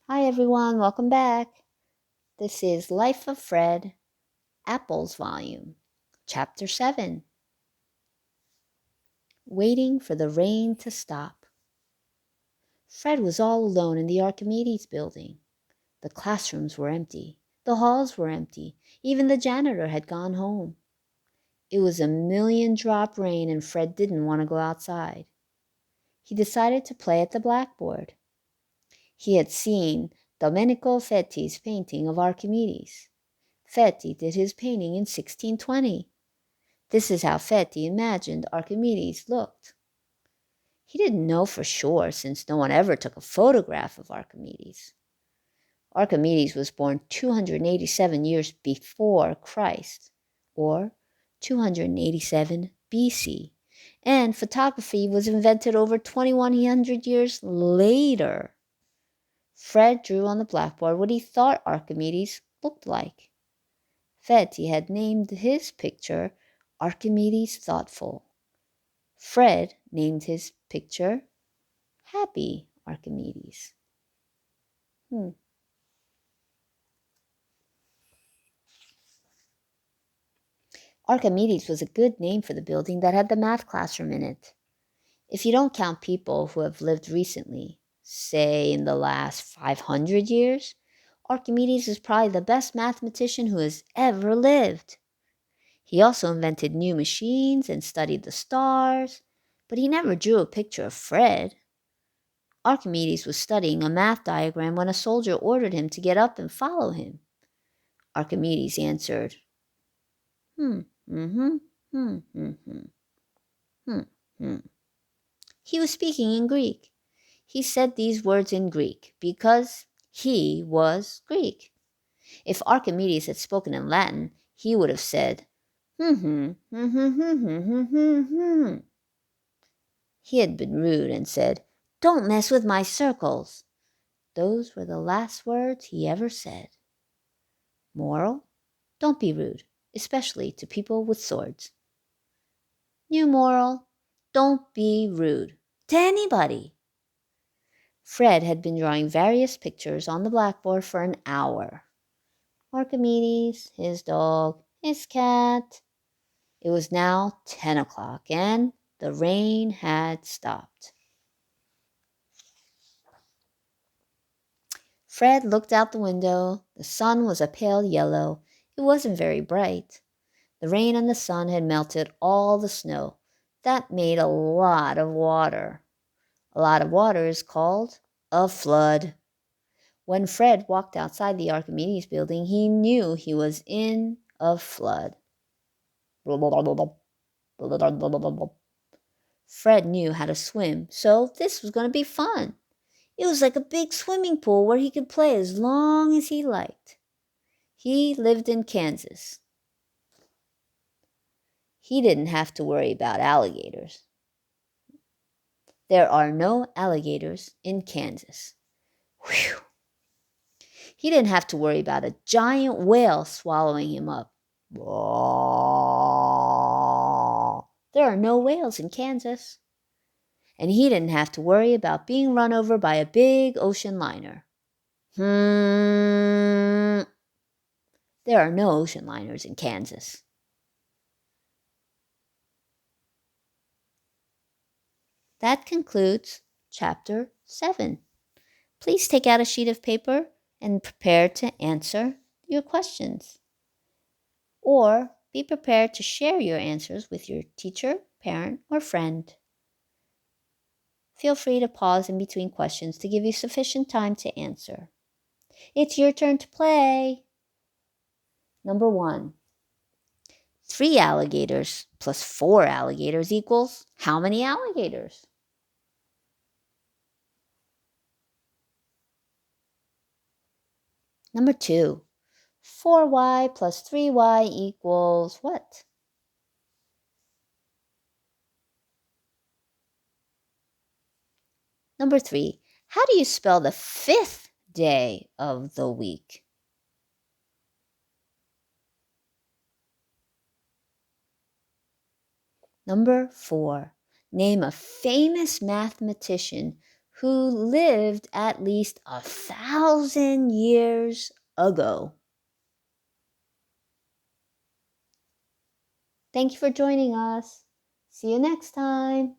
Hi everyone, welcome back. This is Life of Fred, Apples Volume, Chapter 7. Waiting for the rain to stop. Fred was all alone in the Archimedes building. The classrooms were empty. The halls were empty. Even the janitor had gone home. It was a million-drop rain and Fred didn't want to go outside. He decided to play at the blackboard. He had seen Domenico Fetti's painting of Archimedes. Fetti did his painting in 1620. This is how Fetti imagined Archimedes looked. He didn't know for sure since no one ever took a photograph of Archimedes. Archimedes was born 287 years before Christ, or 287 BC, and photography was invented over 2100 years later. Fred drew on the blackboard what he thought Archimedes looked like. Fetti had named his picture Archimedes Thoughtful. Fred named his picture Happy Archimedes. Archimedes was a good name for the building that had the math classroom in it. If you don't count people who have lived recently, say in the last 500 years, Archimedes is probably the best mathematician who has ever lived. He also invented new machines and studied the stars, but he never drew a picture of Fred. Archimedes was studying a math diagram when a soldier ordered him to get up and follow him. Archimedes answered, hmm, hmm, hmm, hmm, hmm, hmm. He was speaking in Greek. He said these words in Greek because he was Greek. If Archimedes had spoken in Latin, he would have said, hmm. He had been rude and said, "Don't mess with my circles." Those were the last words he ever said. Moral: don't be rude, especially to people with swords. New moral: don't be rude to anybody. Fred had been drawing various pictures on the blackboard for an hour. Archimedes, his dog, his cat. It was now 10 o'clock and the rain had stopped. Fred looked out the window. The sun was a pale yellow. It wasn't very bright. The rain and the sun had melted all the snow. That made a lot of water. A lot of water is called a flood. When Fred walked outside the Archimedes building, he knew he was in a flood. Fred knew how to swim, so this was going to be fun. It was like a big swimming pool where he could play as long as he liked. He lived in Kansas. He didn't have to worry about alligators. There are no alligators in Kansas. Whew. He didn't have to worry about a giant whale swallowing him up. There are no whales in Kansas. And he didn't have to worry about being run over by a big ocean liner. There are no ocean liners in Kansas. That concludes Chapter 7. Please take out a sheet of paper and prepare to answer your questions. Or be prepared to share your answers with your teacher, parent, or friend. Feel free to pause in between questions to give you sufficient time to answer. It's your turn to play. Number 1. 3 alligators plus 4 alligators equals how many alligators? Number 2. 4y plus 3y equals what? Number 3. How do you spell the 5th day of the week? Number 4. Name a famous mathematician who lived at least 1,000 years ago. Thank you for joining us. See you next time.